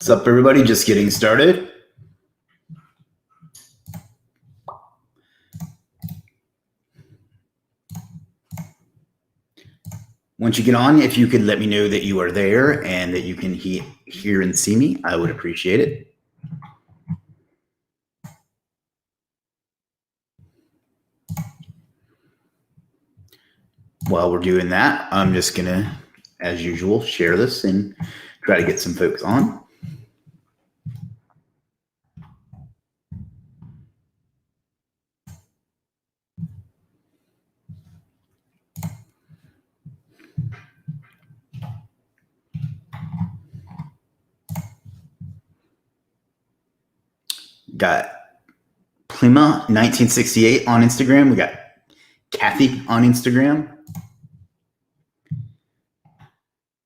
What's up, everybody? Just getting started. Once you get on, if you could let me know that you are there and that you can hear and see me, I would appreciate it. While we're doing that, I'm just going to, as usual, share this and try to get some folks on. Got Plima 1968 on Instagram. We got Kathy on Instagram.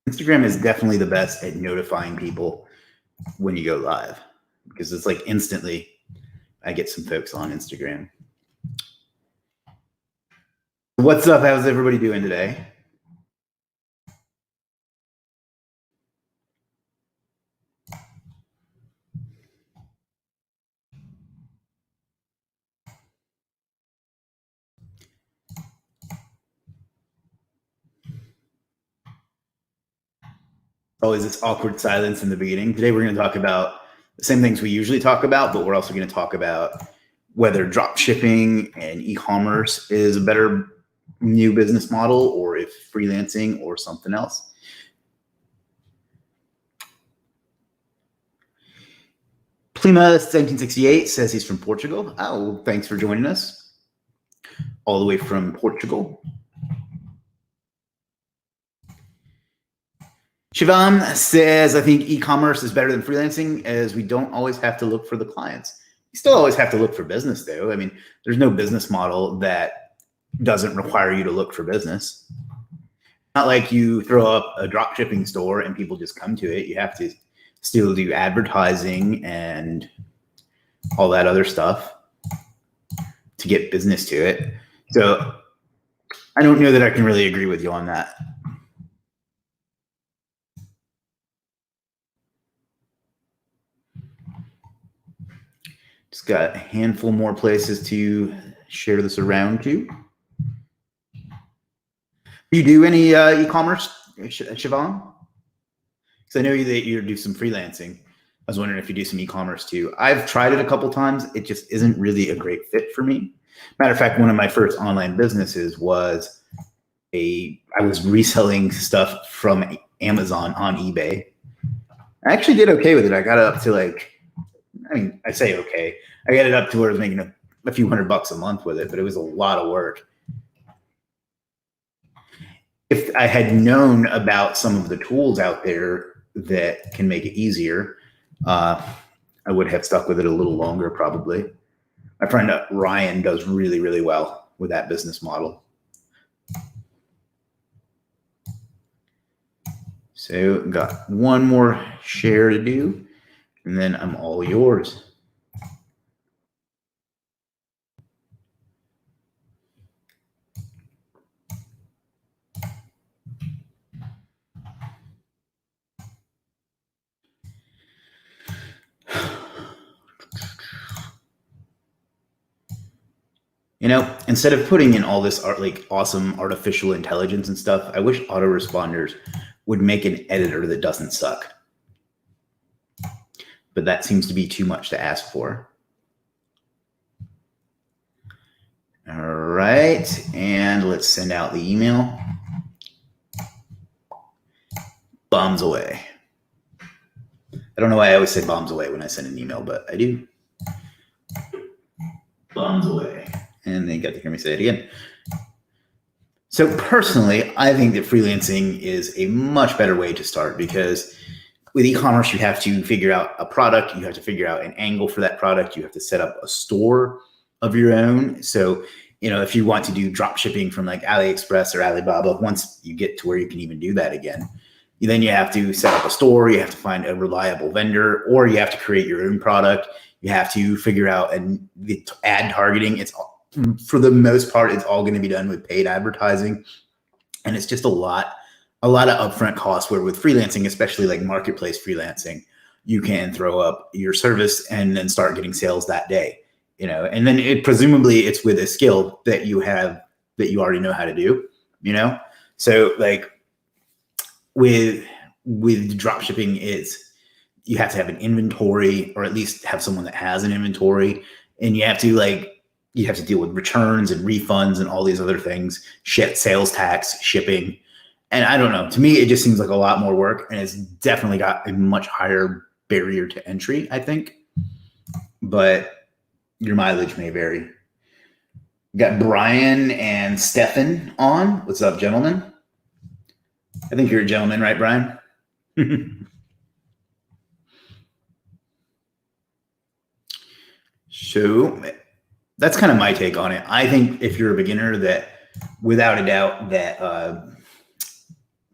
Instagram is definitely the best at notifying people when you go live because it's like instantly I get some folks on Instagram. What's up? How's everybody doing today? Always this awkward silence in the beginning. Today we're going to talk about the same things we usually talk about, but we're also going to talk about whether dropshipping and e-commerce is a better new business model or if freelancing or something else. Plima 1768 says he's from Portugal. Oh, thanks for joining us. All the way from Portugal. Shivam says, I think e-commerce is better than freelancing as we don't always have to look for the clients. You still always have to look for business though. I mean, there's no business model that doesn't require you to look for business. Not like you throw up a drop shipping store and people just come to it. You have to still do advertising and all that other stuff to get business to it. So I don't know that I can really agree with you on that. Just got a handful more places to share this around to. Do you do any e-commerce, Siobhan? Because I know that you do some freelancing. I was wondering if you do some e-commerce too. I've tried it a couple times. It just isn't really a great fit for me. Matter of fact, one of my first online businesses was I was reselling stuff from Amazon on eBay. I actually did okay with it. I got it up to like, I mean, I say okay. I got it up to where I was making a few $100 a month with it, but it was a lot of work. If I had known about some of the tools out there that can make it easier, I would have stuck with it a little longer probably. My friend Ryan does really, really well with that business model. So got one more share to do, and then I'm all yours. You know, instead of putting in all this awesome artificial intelligence and stuff, I wish autoresponders would make an editor that doesn't suck. But that seems to be too much to ask for. All right, and let's send out the email. Bombs away. I don't know why I always say bombs away when I send an email, but I do. Bombs away. And they got to hear me say it again. So personally, I think that freelancing is a much better way to start because with e-commerce, you have to figure out a product. You have to figure out an angle for that product. You have to set up a store of your own. So, you know, if you want to do drop shipping from like AliExpress or Alibaba, once you get to where you can even do that again, then you have to set up a store. You have to find a reliable vendor, or you have to create your own product. You have to figure out and ad targeting. For the most part, it's all going to be done with paid advertising. And it's just a lot of upfront costs where with freelancing, especially like marketplace freelancing, you can throw up your service and then start getting sales that day, and then presumably it's with a skill that you have that you already know how to do, So like with drop shipping, you have to have an inventory, or at least have someone that has an inventory, and you have to deal with returns and refunds and all these other things, sales tax, shipping. And I don't know, to me, it just seems like a lot more work, and it's definitely got a much higher barrier to entry, I think. But your mileage may vary. We got Brian and Stefan on. What's up, gentlemen? I think you're a gentleman, right, Brian? So that's kind of my take on it. I think if you're a beginner, that without a doubt that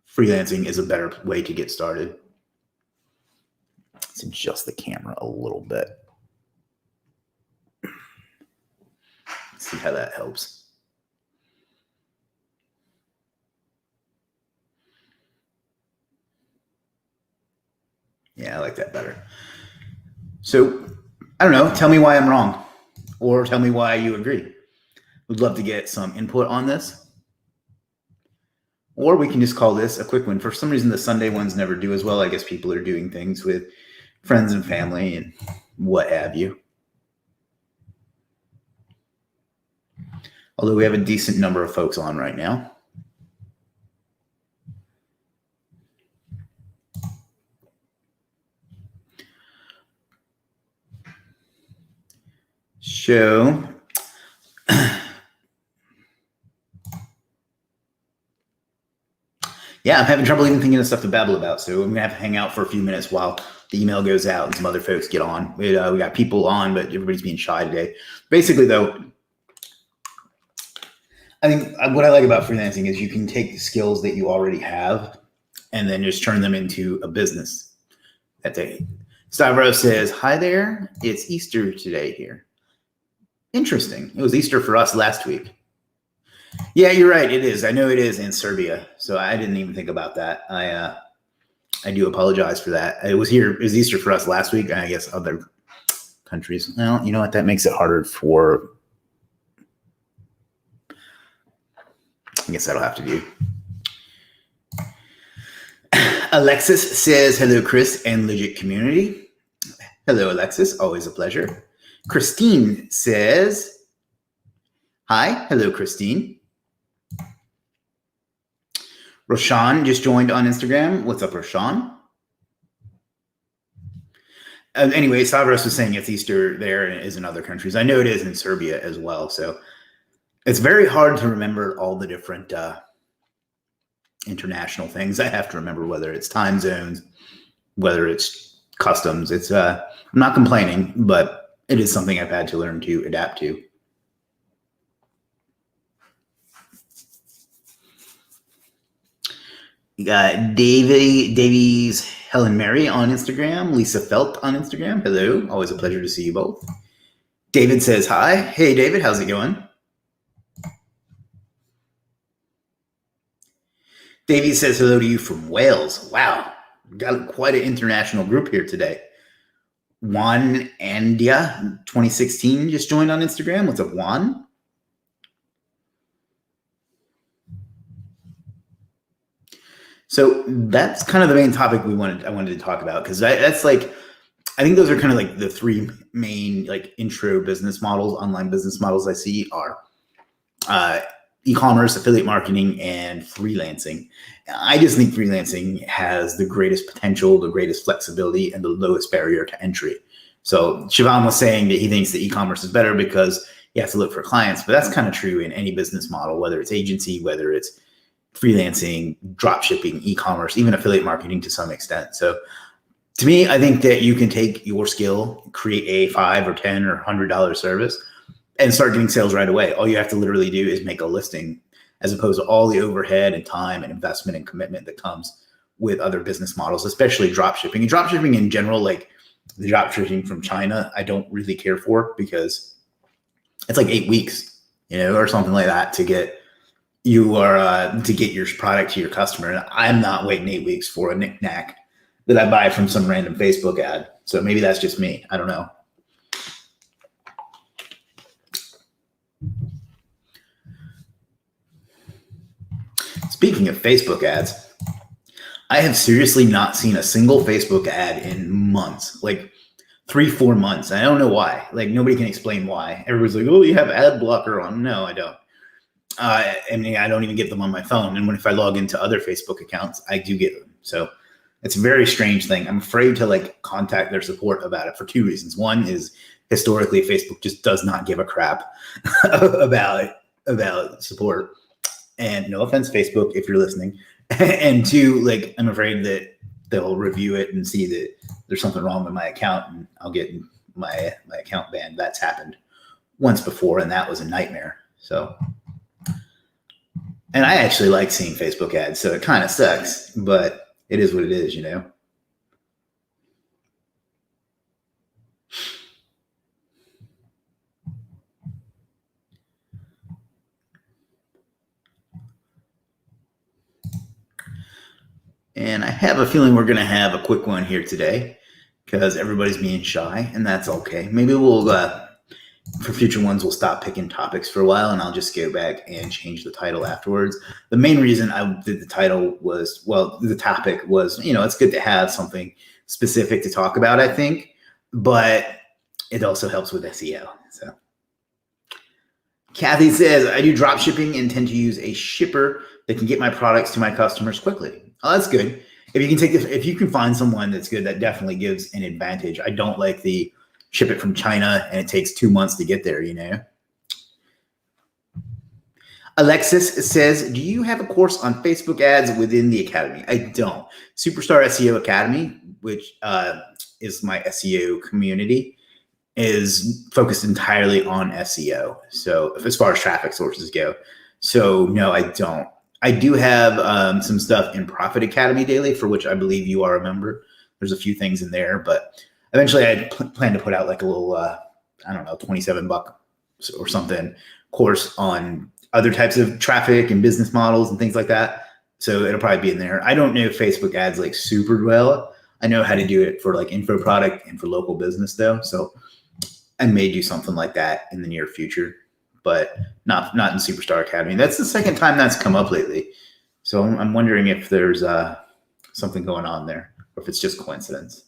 freelancing is a better way to get started. Let's adjust the camera a little bit. Let's see how that helps. Yeah, I like that better. So I don't know. Tell me why I'm wrong, or tell me why you agree. Would love to get some input on this. Or we can just call this a quick one. For some reason, the Sunday ones never do as well. I guess people are doing things with friends and family and what have you. Although we have a decent number of folks on right now. So, yeah, I'm having trouble even thinking of stuff to babble about. So I'm going to have to hang out for a few minutes while the email goes out and some other folks get on. We got people on, but everybody's being shy today. Basically, though, I think what I like about freelancing is you can take skills that you already have and then just turn them into a business that day. Stavros says, hi there. It's Easter today here. Interesting. It was Easter for us last week. Yeah, you're right. It is. I know it is in Serbia. So I didn't even think about that. I do apologize for that. It was Easter for us last week. And I guess other countries. Well, you know what? That makes it harder for. I guess that'll have to do. Alexis says, hello, Chris and Legiit community. Hello, Alexis. Always a pleasure. Christine says, hi. Hello, Christine. Roshan just joined on Instagram. What's up, Roshan? Anyway, Stavros was saying it's Easter there and it is in other countries. I know it is in Serbia as well. So it's very hard to remember all the different international things. I have to remember whether it's time zones, whether it's customs. I'm not complaining, but it is something I've had to learn to adapt to. You got Davies Helen Mary on Instagram, Lisa Felt on Instagram. Hello, always a pleasure to see you both. David says hi. Hey, David, how's it going? Davey says hello to you from Wales. Wow, got quite an international group here today. Juan Andia 2016 just joined on Instagram. What's up, Juan? So that's kind of the main topic I wanted to talk about, because that's like, I think those are kind of like the three main like intro business models, online business models I see are e-commerce, affiliate marketing, and freelancing. I just think freelancing has the greatest potential, the greatest flexibility, and the lowest barrier to entry. So Siobhan was saying that he thinks that e-commerce is better because you have to look for clients, but that's kind of true in any business model, whether it's agency, whether it's freelancing, dropshipping, e-commerce, even affiliate marketing to some extent. So to me, I think that you can take your skill, create a $5 or $10 or $100 service, and start getting sales right away. All you have to literally do is make a listing, as opposed to all the overhead and time and investment and commitment that comes with other business models, especially dropshipping. And dropshipping in general, like the dropshipping from China, I don't really care for, because it's like 8 weeks, or something like that to get your product to your customer. And I'm not waiting 8 weeks for a knickknack that I buy from some random Facebook ad. So maybe that's just me. I don't know. Speaking of Facebook ads, I have seriously not seen a single Facebook ad in months, like 3-4 months. I don't know why. Like nobody can explain why. Everybody's like, oh, you have ad blocker on. No, I don't. I mean, I don't even get them on my phone. And if I log into other Facebook accounts, I do get them. So it's a very strange thing. I'm afraid to like contact their support about it for 2 reasons. One is historically Facebook just does not give a crap about support. And no offense, Facebook, if you're listening. And two, like I'm afraid that they'll review it and see that there's something wrong with my account and I'll get my account banned. That's happened once before, and that was a nightmare. So, and I actually like seeing Facebook ads, so it kind of sucks, but it is what it is, you know? And I have a feeling we're going to have a quick one here today because everybody's being shy, and that's okay. Maybe we'll, for future ones, we'll stop picking topics for a while, and I'll just go back and change the title afterwards. The main reason I did the title was, well, the topic was, you know, it's good to have something specific to talk about, I think, but it also helps with SEO. So Kathy says, I do drop shipping and tend to use a shipper that can get my products to my customers quickly. Oh, that's good. If you can take this, if you can find someone that's good, that definitely gives an advantage. I don't like the ship it from China and it takes 2 months to get there, you know? Alexis says, do you have a course on Facebook ads within the academy? I don't. Superstar SEO Academy, which is my SEO community, is focused entirely on SEO. So as far as traffic sources go. So no, I don't. I do have some stuff in Profit Academy Daily, for which I believe you are a member. There's a few things in there, but eventually I plan to put out like a little, I don't know, $27 or something course on other types of traffic and business models and things like that. So it'll probably be in there. I don't know Facebook ads like super well. I know how to do it for like info product and for local business though. So I may do something like that in the near future, but not in Superstar Academy. That's the second time that's come up lately. So I'm wondering if there's something going on there or if it's just coincidence.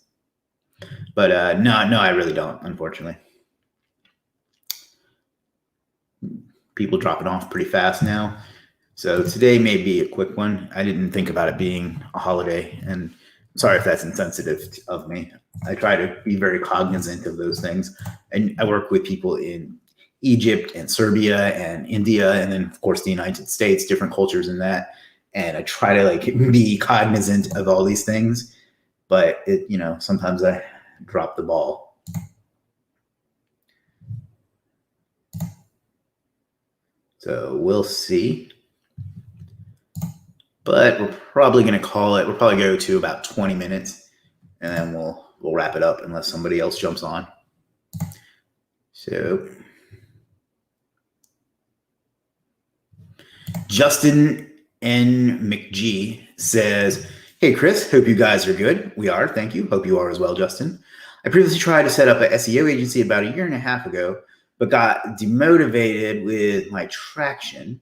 But no, I really don't, unfortunately. People dropping off pretty fast now. So today may be a quick one. I didn't think about it being a holiday, and sorry if that's insensitive of me. I try to be very cognizant of those things. And I work with people in Egypt and Serbia and India, and then of course the United States, different cultures in that. And I try to like be cognizant of all these things, but it, you know, sometimes I drop the ball. So we'll see. But we're probably going to call it. We'll probably go to about 20 minutes, and then we'll wrap it up unless somebody else jumps on. So Justin N. McGee says, hey, Chris, hope you guys are good. We are. Thank you. Hope you are as well, Justin. I previously tried to set up an SEO agency about 1.5 years ago, but got demotivated with my traction.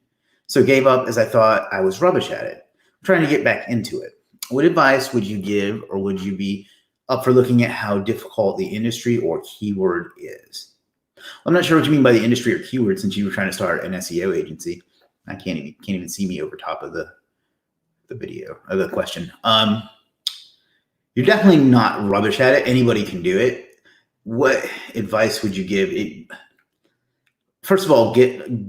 So gave up as I thought I was rubbish at it. I'm trying to get back into it. What advice would you give, or would you be up for looking at how difficult the industry or keyword is? I'm not sure what you mean by the industry or keyword, since you were trying to start an SEO agency. I can't even see me over top of the video of the question. You're definitely not rubbish at it. Anybody can do it. What advice would you give? First of all,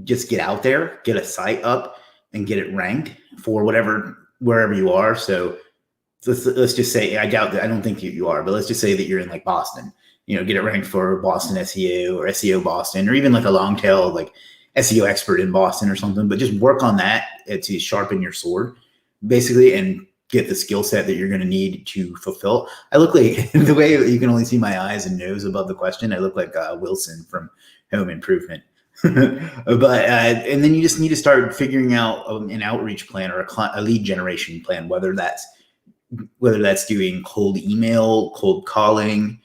just get out there, get a site up, and get it ranked for wherever you are. So let's just say, I doubt that. I don't think you are, but let's just say that you're in like Boston. You know, get it ranked for Boston SEO or SEO Boston, or even like a long tail like SEO expert in Boston or something. But just work on that to sharpen your sword, basically, and get the skill set that you're going to need to fulfill. I look like, the way you can only see my eyes and nose above the question, I look like Wilson from Home Improvement. But and then you just need to start figuring out an outreach plan or a lead generation plan, whether that's whether that's doing cold email, cold calling.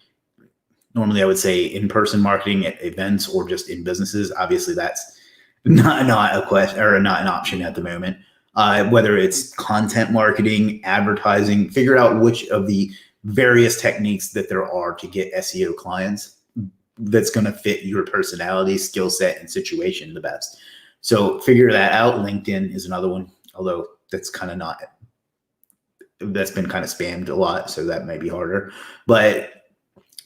Normally I would say in-person marketing at events or just in businesses. Obviously that's not a question or not an option at the moment. Whether it's content marketing, advertising, figure out which of the various techniques that there are to get SEO clients that's going to fit your personality, skill set, and situation the best. So figure that out. LinkedIn is another one, although that's been kind of spammed a lot, so that might be harder. But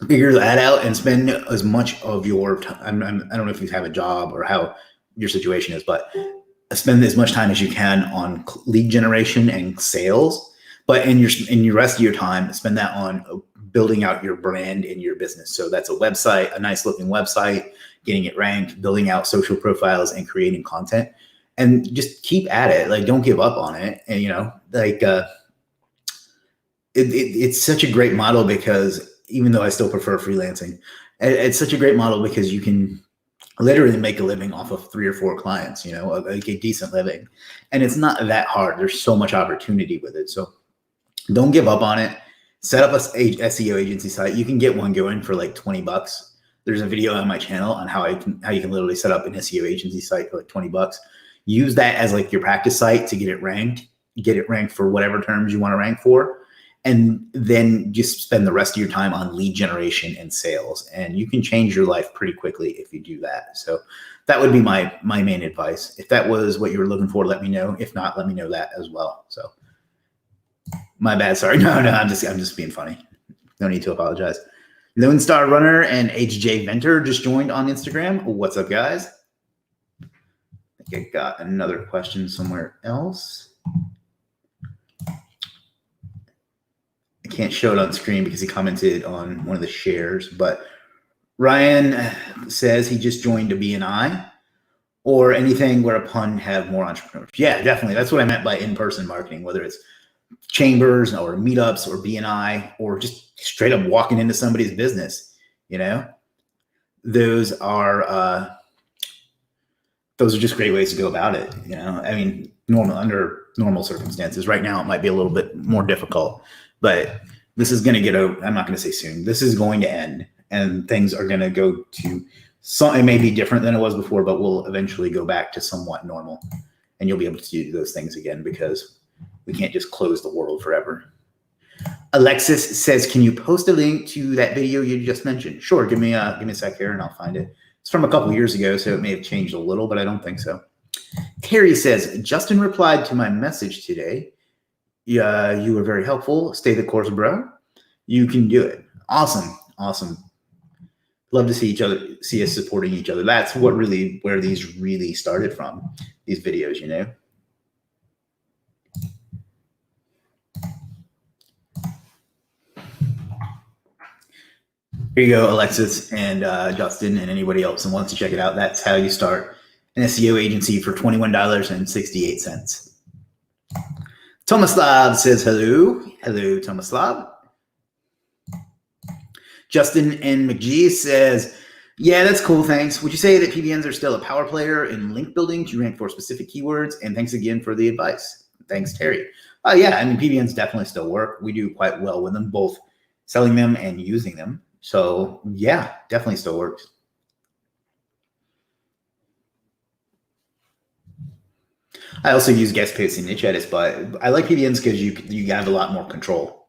figure that out and spend as much of your time. I don't know if you have a job or how your situation is, but spend as much time as you can on lead generation and sales. But in your rest of your time, spend that on building out your brand in your business. So that's a website, a nice looking website, getting it ranked, building out social profiles, and creating content. And just keep at it. Like, don't give up on it. And it's such a great model, because even though I still prefer freelancing, it's such a great model because you can literally make a living off of 3 or 4 clients, a decent living. And it's not that hard. There's so much opportunity with it. So don't give up on it. Set up a SEO agency site. You can get one going for like $20. There's a video on my channel on how you can literally set up an SEO agency site for like $20. Use that as like your practice site to get it ranked for whatever terms you want to rank for. And then just spend the rest of your time on lead generation and sales. And you can change your life pretty quickly if you do that. So that would be my main advice. If that was what you were looking for, let me know. If not, let me know that as well. So my bad. Sorry. No, I'm just being funny. No need to apologize. Lone Star Runner and HJ Venter just joined on Instagram. What's up, guys? I think I got another question somewhere else. I can't show it on screen because he commented on one of the shares, but Ryan says he just joined a BNI or anything where a pun have more entrepreneurs. Yeah, definitely. That's what I meant by in-person marketing, whether it's chambers or meetups or BNI or just straight up walking into somebody's business. Those are just great ways to go about it. I mean, under normal circumstances. Right now, it might be a little bit more difficult, but this is going to get over. I'm not going to say soon. This is going to end, and things are going to go to some. It may be different than it was before, but we'll eventually go back to somewhat normal, and you'll be able to do those things again because we can't just close the world forever. Alexis says, "Can you post a link to that video you just mentioned?" Sure. Give me a sec here, and I'll find it. It's from a couple years ago, so it may have changed a little, but I don't think so. Terry says, "Justin replied to my message today. Yeah, you were very helpful. Stay the course, bro. You can do it." Awesome. Love to see us supporting each other. That's where these really started from, these videos, Here you go, Alexis and Justin and anybody else who wants to check it out. That's how you start an SEO agency for $21.68. Tomislav says hello. Hello, Tomislav. Justin and McGee says, "Yeah, that's cool. Thanks. Would you say that PBNs are still a power player in link building to rank for specific keywords? And thanks again for the advice." Thanks, Terry. Yeah, I mean, PBNs definitely still work. We do quite well with them, both selling them and using them. So yeah, definitely still works. I also use guest posts and niche edits, but I like PBNs because you have a lot more control.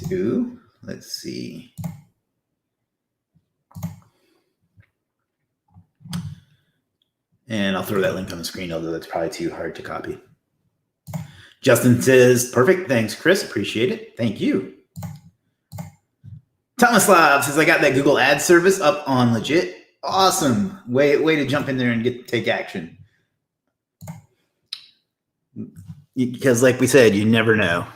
So let's see. And I'll throw that link on the screen, although that's probably too hard to copy. Justin says, "Perfect. Thanks, Chris. Appreciate it. Thank you." Tomislav says, "I got that Google Ads service up on Legiit." Awesome. Way to jump in there and take action. Because like we said, you never know.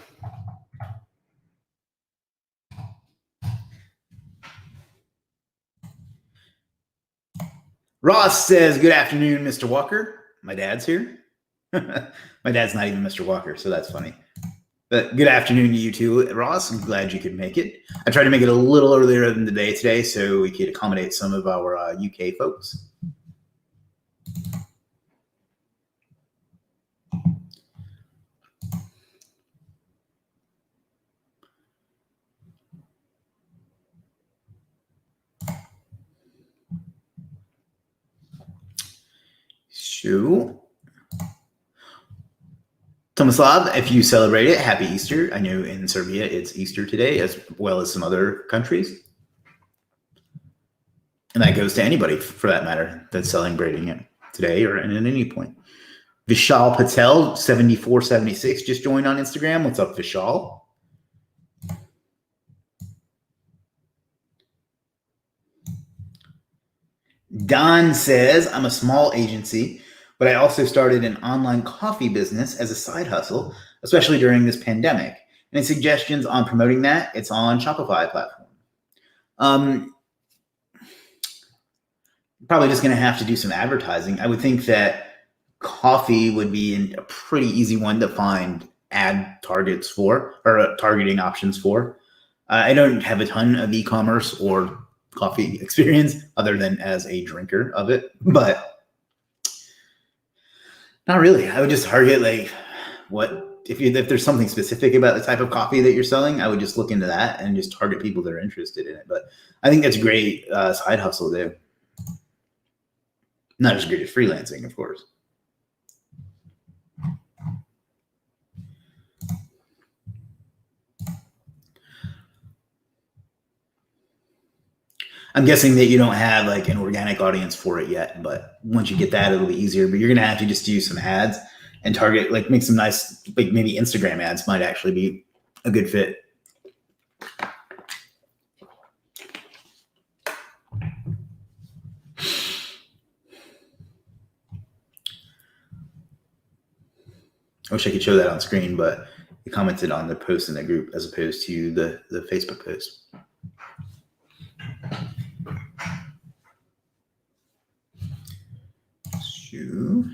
Ross says, good afternoon, Mr. Walker. My dad's here. My dad's not even Mr. Walker, so that's funny. But good afternoon to you too, Ross. I'm glad you could make it. I tried to make it a little earlier than the day today so we could accommodate some of our UK folks. So, Tomislav, if you celebrate it, happy Easter. I know in Serbia it's Easter today, as well as some other countries. And that goes to anybody, for that matter, that's celebrating it today or at any point. Vishal Patel, 7476, just joined on Instagram. What's up, Vishal? Don says, I'm a small agency, but I also started an online coffee business as a side hustle, especially during this pandemic. Any suggestions on promoting that? It's on Shopify platform. Probably just going to have to do some advertising. I would think that coffee would be a pretty easy one to find ad targets for, or targeting options for. I don't have a ton of e-commerce or coffee experience other than as a drinker of it, but not really. I would just target like if there's something specific about the type of coffee that you're selling, I would just look into that and just target people that are interested in it. But I think that's a great side hustle there. Not as great as freelancing, of course. I'm guessing that you don't have like an organic audience for it yet, but once you get that, it'll be easier. But you're going to have to just do some ads and target, like make some nice, like maybe Instagram ads might actually be a good fit. I wish I could show that on screen, but you commented on the post in the group as opposed to the Facebook post. So,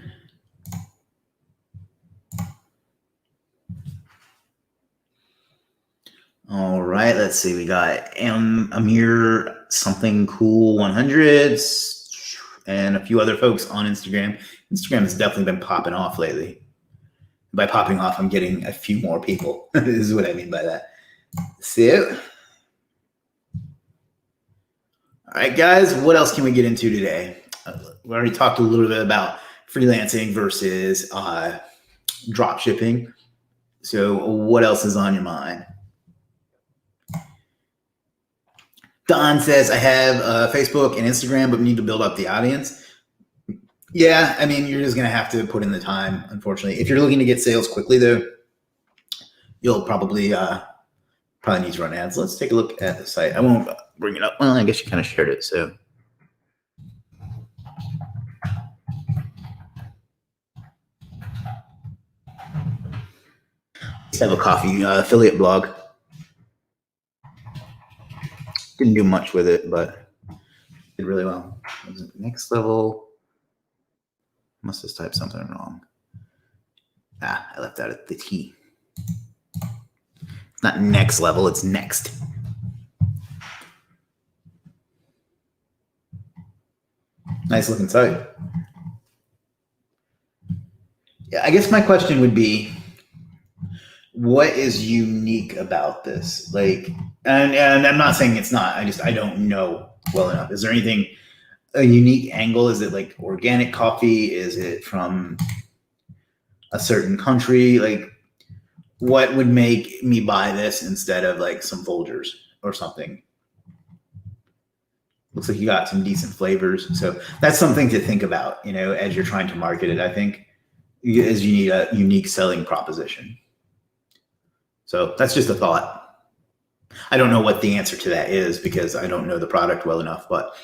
all right, let's see. We got Amir something cool 100s and a few other folks on Instagram. Instagram has definitely been popping off lately. By popping off, I'm getting a few more people. This is what I mean by that. So, all right, guys, what else can we get into today? We already talked a little bit about freelancing versus drop shipping. So what else is on your mind? Don says, I have Facebook and Instagram, but we need to build up the audience. Yeah, I mean, you're just going to have to put in the time, unfortunately. If you're looking to get sales quickly, though, you'll probably need to run ads. Let's take a look at the site. I won't bring it up. Well, I guess you kind of shared it, so. I have a coffee affiliate blog. Didn't do much with it, but did really well. Next level. Must have typed something wrong. I left out the T. It's not next level, it's next. Nice looking site. Yeah, I guess my question would be, what is unique about this? Like, and I'm not saying it's not. I don't know well enough. Is there anything, a unique angle? Is it like organic coffee? Is it from a certain country? Like, what would make me buy this instead of like some Folgers or something? Looks like you got some decent flavors. So that's something to think about, as you're trying to market it, I think, is you need a unique selling proposition. So that's just a thought. I don't know what the answer to that is because I don't know the product well enough, but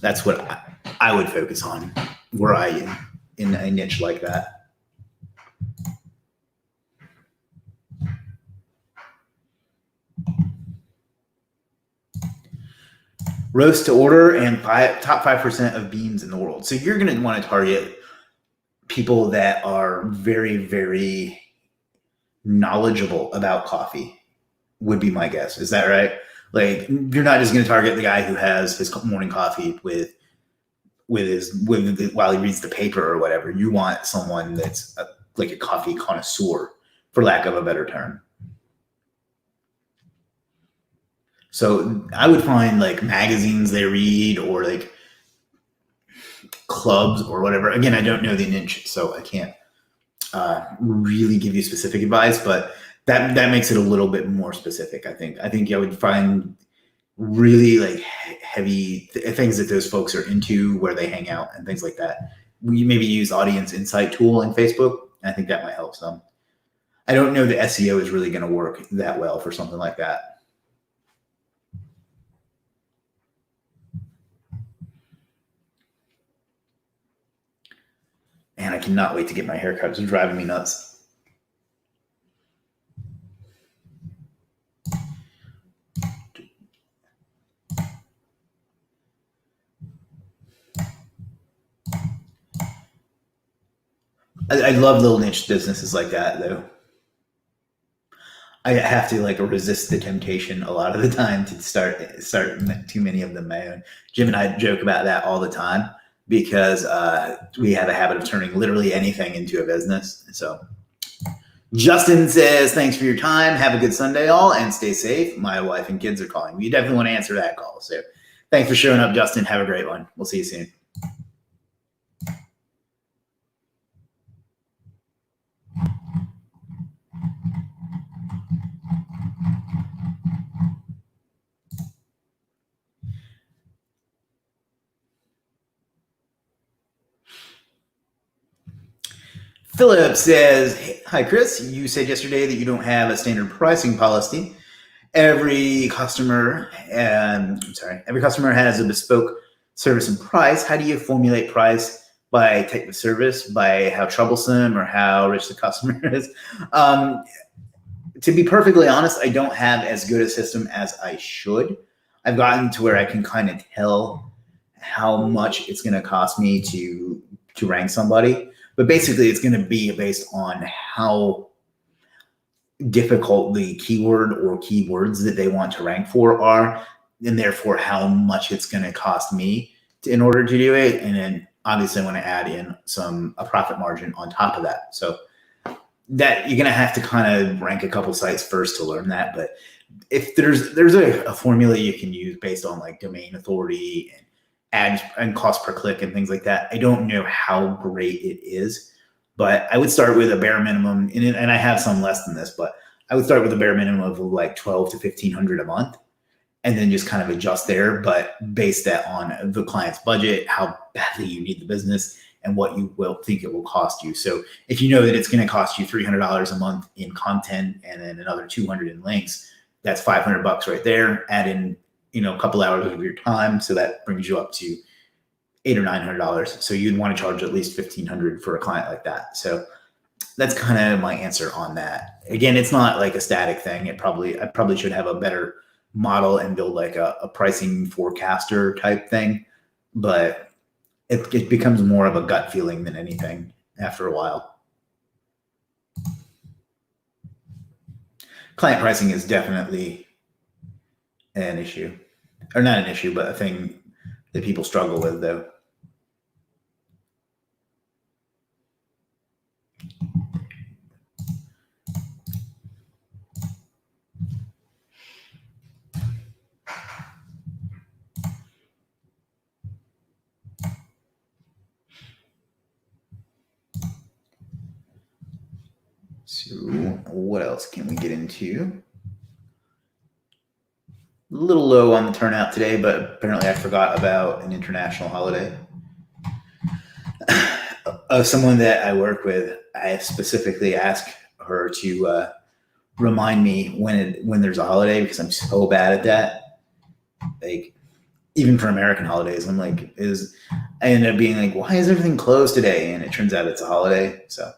that's what I would focus on were I in a niche like that. roast to order and top 5% of beans in the world. So you're going to want to target people that are very, very knowledgeable about coffee, would be my guess. Is that right? Like, you're not just going to target the guy who has his morning coffee while he reads the paper or whatever. You want someone that's like a coffee connoisseur, for lack of a better term. So I would find like magazines they read, or like clubs or whatever. Again, I don't know the niche, so I can't really give you specific advice, but that makes it a little bit more specific. I think I would find really like heavy things that those folks are into, where they hang out and things like that. We maybe use audience insight tool in Facebook. I think that might help some. I don't know that SEO is really going to work that well for something like that. Man, I cannot wait to get my haircut. It's driving me nuts. I love little niche businesses like that, though. I have to like resist the temptation a lot of the time to start too many of them my own. Jim and I joke about that all the time, because we have a habit of turning literally anything into a business. So Justin says, thanks for your time. Have a good Sunday, all, and stay safe. My wife and kids are calling. You definitely want to answer that call. So thanks for showing up, Justin. Have a great one. We'll see you soon. Philip says, hi, Chris. You said yesterday that you don't have a standard pricing policy. Every customer has a bespoke service and price. How do you formulate price? By type of service, by how troublesome or how rich the customer is? To be perfectly honest, I don't have as good a system as I should. I've gotten to where I can kind of tell how much it's going to cost me to rank somebody. But basically, it's going to be based on how difficult the keyword or keywords that they want to rank for are, and therefore how much it's going to cost me in order to do it. And then obviously I want to add in a profit margin on top of that. So that you're going to have to kind of rank a couple sites first to learn that. But if there's a formula you can use based on like domain authority and ads and cost per click and things like that. I don't know how great it is, but I would start with a bare minimum, and I have some less than this, but I would start with a bare minimum of like 12 to 1,500 a month, and then just kind of adjust there, but base that on the client's budget, how badly you need the business, and what you will think it will cost you. So if you know that it's going to cost you $300 a month in content and then another 200 in links, that's $500 right there. Add in a couple hours of your time, so that brings you up to $800 or $900. So you'd want to charge at least $1,500 for a client like that. So that's kind of my answer on that. Again, it's not like a static thing. I probably should have a better model and build like a pricing forecaster type thing, but it becomes more of a gut feeling than anything after a while. Client pricing is definitely an issue. Or not an issue, but a thing that people struggle with, though. So what else can we get into? A little low on the turnout today, but apparently I forgot about an international holiday. Someone that I work with, I specifically ask her to remind me when there's a holiday, because I'm so bad at that. Like, even for American holidays, I'm like, I end up being like, why is everything closed today? And it turns out it's a holiday. So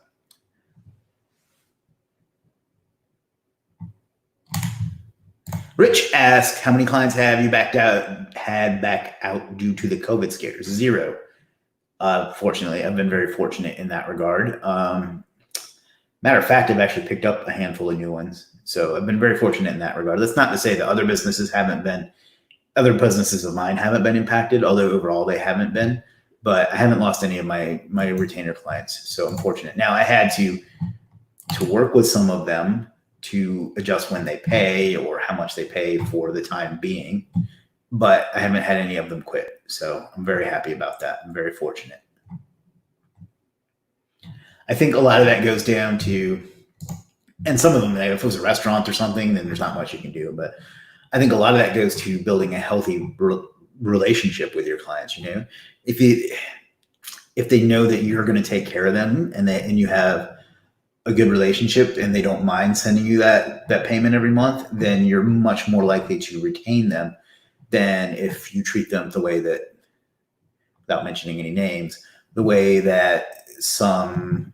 Rich asks, how many clients have you had back out due to the COVID scares? 0. Fortunately, I've been very fortunate in that regard. Matter of fact, I've actually picked up a handful of new ones. So I've been very fortunate in that regard. That's not to say that other businesses of mine haven't been impacted, although overall they haven't been. But I haven't lost any of my retainer clients. So I'm fortunate. Now I had to work with some of them to adjust when they pay or how much they pay for the time being. But I haven't had any of them quit. So I'm very happy about that. I'm very fortunate. I think a lot of that goes down to, and some of them, if it was a restaurant or something, then there's not much you can do. But I think a lot of that goes to building a healthy relationship with your clients. If they know that you're going to take care of them and you have a good relationship and they don't mind sending you that payment every month, then you're much more likely to retain them than if you treat them the way that, without mentioning any names, the way that some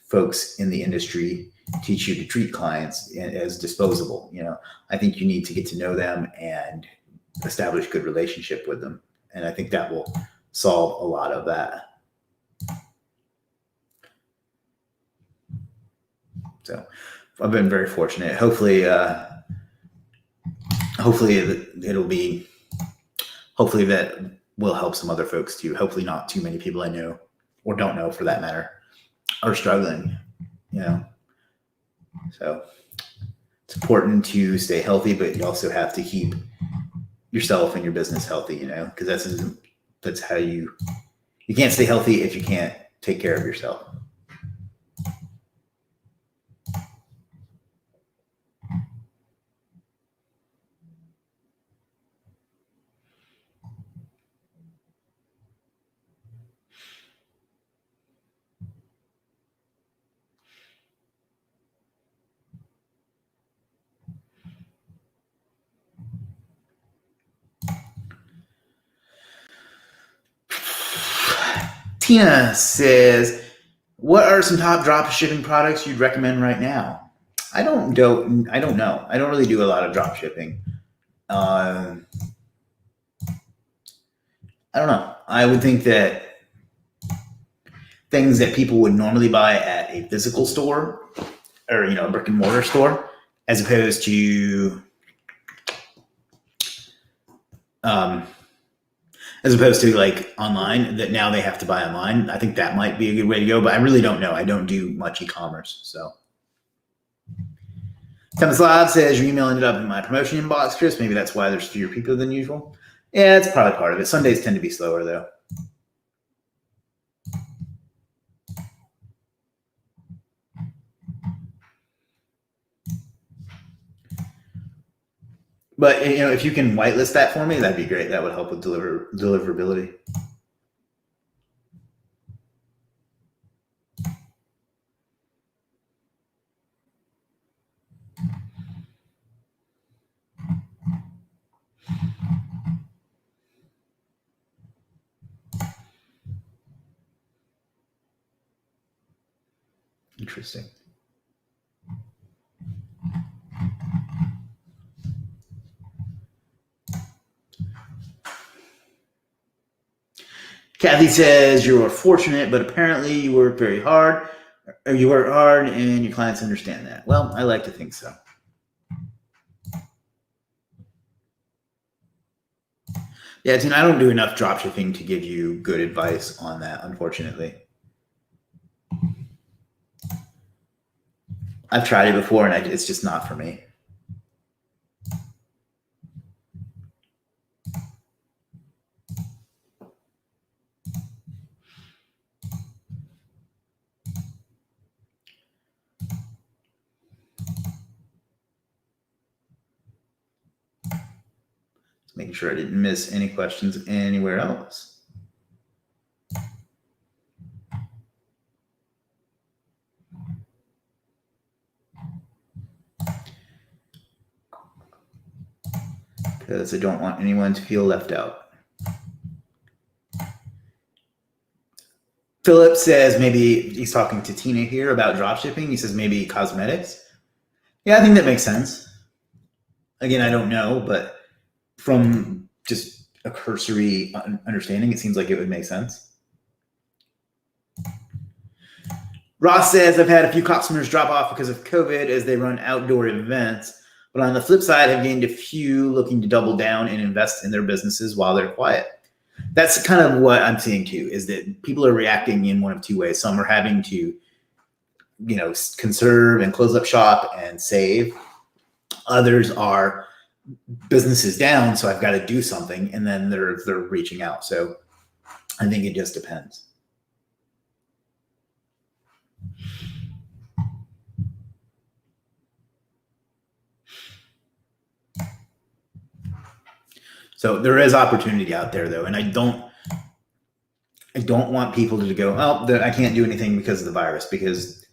folks in the industry teach you to treat clients as disposable. I think you need to get to know them and establish good relationship with them. And I think that will solve a lot of that. So I've been very fortunate. Hopefully that will help some other folks too. Hopefully not too many people I know or don't know for that matter are struggling, So it's important to stay healthy, but you also have to keep yourself and your business healthy, because that's how you can't stay healthy if you can't take care of yourself. Tina says, what are some top drop shipping products you'd recommend right now? I don't know. I don't really do a lot of drop shipping. I don't know. I would think that things that people would normally buy at a physical store or, a brick and mortar store, as opposed to like online, that now they have to buy online. I think that might be a good way to go, but I really don't know. I don't do much e-commerce. So Temislav says your email ended up in my promotion inbox, Chris. Maybe that's why there's fewer people than usual. Yeah, it's probably part of it. Sundays tend to be slower though. But if you can whitelist that for me, that'd be great. That would help with deliverability. Interesting. Kathy says you are fortunate, but apparently you work very hard, or you work hard and your clients understand that. Well, I like to think so. Yeah, Tina, I don't do enough dropshipping to give you good advice on that, unfortunately. I've tried it before and it's just not for me. Making sure I didn't miss any questions anywhere else. Because I don't want anyone to feel left out. Philip says maybe he's talking to Tina here about dropshipping. He says maybe cosmetics. Yeah, I think that makes sense. Again, I don't know, but from just a cursory understanding, it seems like it would make sense. Ross says, I've had a few customers drop off because of COVID as they run outdoor events, but on the flip side, I've gained a few looking to double down and invest in their businesses while they're quiet. That's kind of what I'm seeing too, is that people are reacting in one of two ways. Some are having to, conserve and close up shop and save. Others are businesses down, so I've got to do something, and then they're reaching out. So I think it just depends. So there is opportunity out there, though, and I don't want people to go, I can't do anything because of the virus, because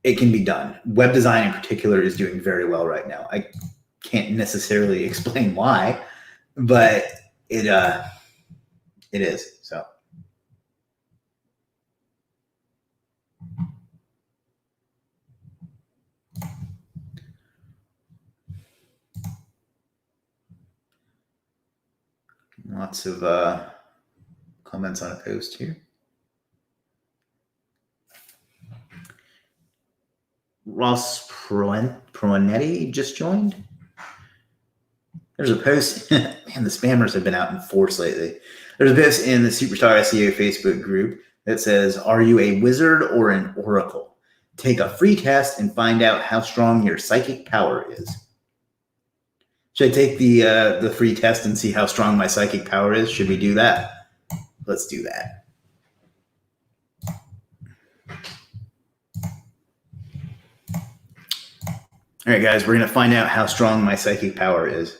it can be done. Web design in particular is doing very well right now. I can't necessarily explain why, but it is. So lots of comments on a post here. Ross Proanetti just joined. There's a post, man, the spammers have been out in force lately. There's a post in the Superstar SEO Facebook group that says, are you a wizard or an oracle? Take a free test and find out how strong your psychic power is. Should I take the free test and see how strong my psychic power is? Should we do that? Let's do that. All right, guys, we're going to find out how strong my psychic power is.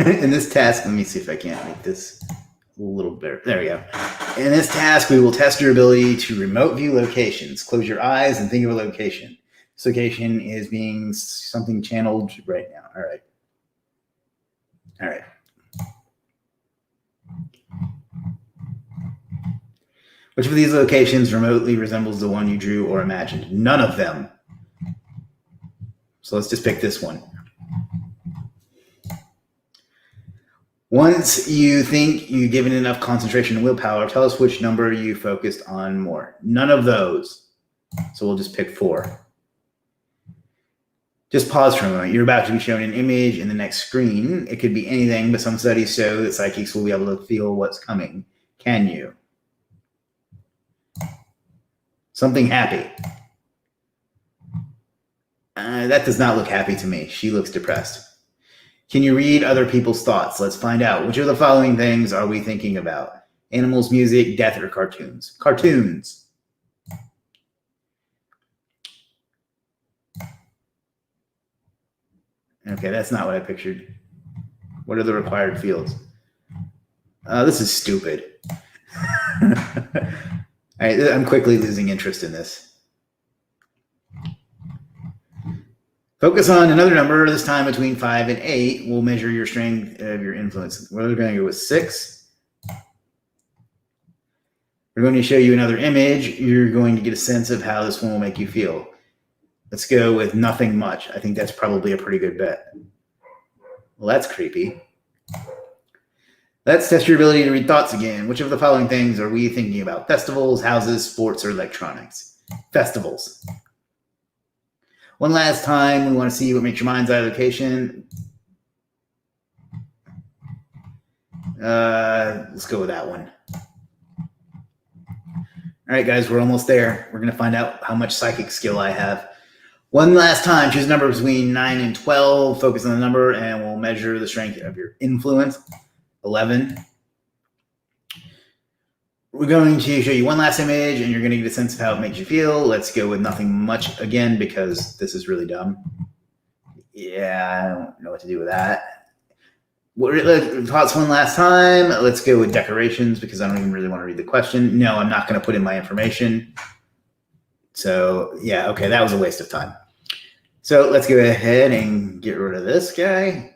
In this task, let me see if I can't make this a little better. There we go. In this task, we will test your ability to remote view locations. Close your eyes and think of a location. This location is being something channeled right now. All right. All right. Which of these locations remotely resembles the one you drew or imagined? None of them. So let's just pick this one. Once you think you've given enough concentration and willpower, tell us which number you focused on more. None of those. So we'll just pick 4. Just pause for a moment. You're about to be shown an image in the next screen. It could be anything, but some studies show that psychics will be able to feel what's coming. Can you? Something happy. That does not look happy to me. She looks depressed. Can you read other people's thoughts? Let's find out. Which of the following things are we thinking about? Animals, music, death, or cartoons? Cartoons. Okay, that's not what I pictured. What are the required fields? This is stupid. All right, I'm quickly losing interest in this. Focus on another number, this time between 5 and 8. We'll measure your strength of your influence. We're going to go with 6. We're going to show you another image. You're going to get a sense of how this one will make you feel. Let's go with nothing much. I think that's probably a pretty good bet. Well, that's creepy. Let's test your ability to read thoughts again. Which of the following things are we thinking about? Festivals, houses, sports, or electronics? Festivals. One last time, we want to see what makes your mind's eye location. Let's go with that one. All right, guys, we're almost there. We're going to find out how much psychic skill I have. One last time, choose a number between 9 and 12. Focus on the number, and we'll measure the strength of your influence. 11. We're going to show you one last image, and you're going to get a sense of how it makes you feel. Let's go with nothing much again, because this is really dumb. Yeah, I don't know what to do with that. Thoughts one last time. Let's go with decorations, because I don't even really want to read the question. No, I'm not going to put in my information. So, yeah, okay, that was a waste of time. So let's go ahead and get rid of this guy.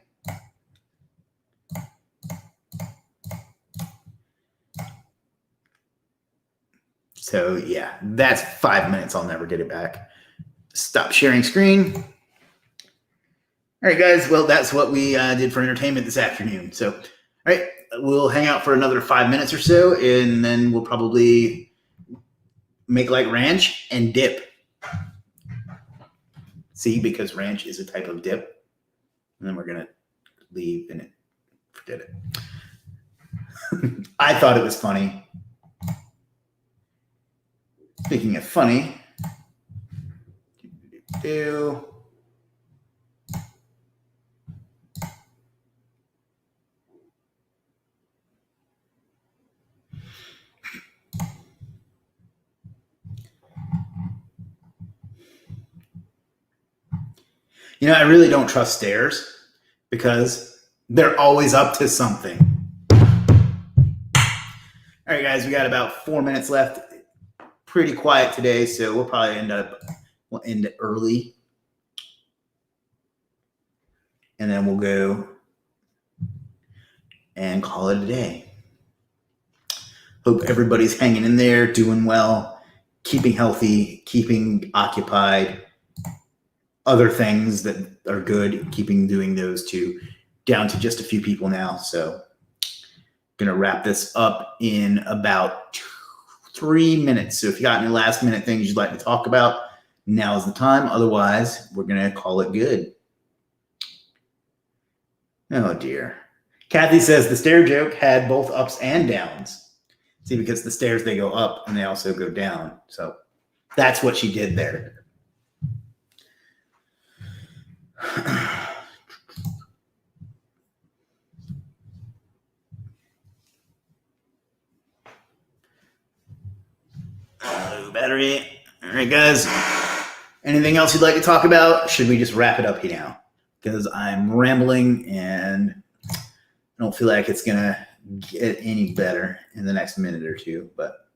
So yeah, that's 5 minutes. I'll never get it back. Stop sharing screen. All right, guys. Well, that's what we did for entertainment this afternoon. So, all right, we'll hang out for another 5 minutes or so, and then we'll probably make like ranch and dip. See, because ranch is a type of dip. And then we're going to leave and forget it. I thought it was funny. Speaking of funny, I really don't trust stairs because they're always up to something. All right, guys, we got about 4 minutes left. Pretty quiet today, so we'll probably we'll end it early. And then we'll go and call it a day. Hope everybody's hanging in there, doing well, keeping healthy, keeping occupied. Other things that are good, keeping doing those too. Down to just a few people now. So going to wrap this up in about 3 minutes. So if you got any last minute things you'd like to talk about, now is the time. Otherwise, we're going to call it good. Oh dear. Kathy says the stair joke had both ups and downs. See, because the stairs, they go up and they also go down. So that's what she did there. Low battery. All right, guys. Anything else you'd like to talk about? Should we just wrap it up here now? Because I'm rambling and I don't feel like it's going to get any better in the next minute or two, but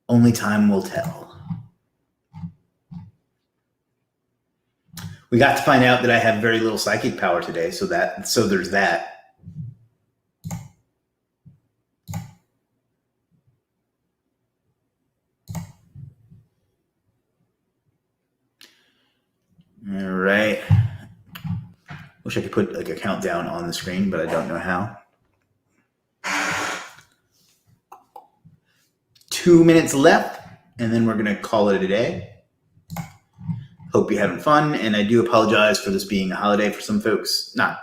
only time will tell. We got to find out that I have very little psychic power today, so there's that. All right. Wish I could put like a countdown on the screen, but I don't know how. 2 minutes left, and then we're going to call it a day. Hope you're having fun, and I do apologize for this being a holiday for some folks. Not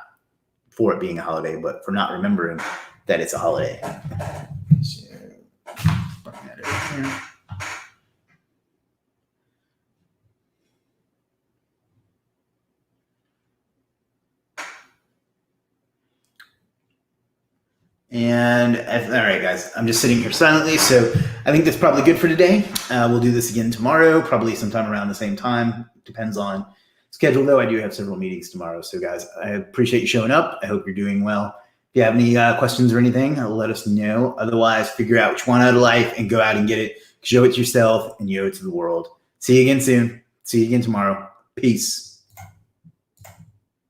for it being a holiday, but for not remembering that it's a holiday. So, bring that over here. And all right, guys, I'm just sitting here silently, so I think that's probably good for today. We'll do this again tomorrow, probably sometime around the same time. Depends on schedule, though. I do have several meetings tomorrow. So, guys, I appreciate you showing up. I hope you're doing well. If you have any questions or anything, let us know. Otherwise, figure out what you want out of life and go out and get it. Show it to yourself and you owe it to the world. See you again soon. See you again tomorrow. Peace.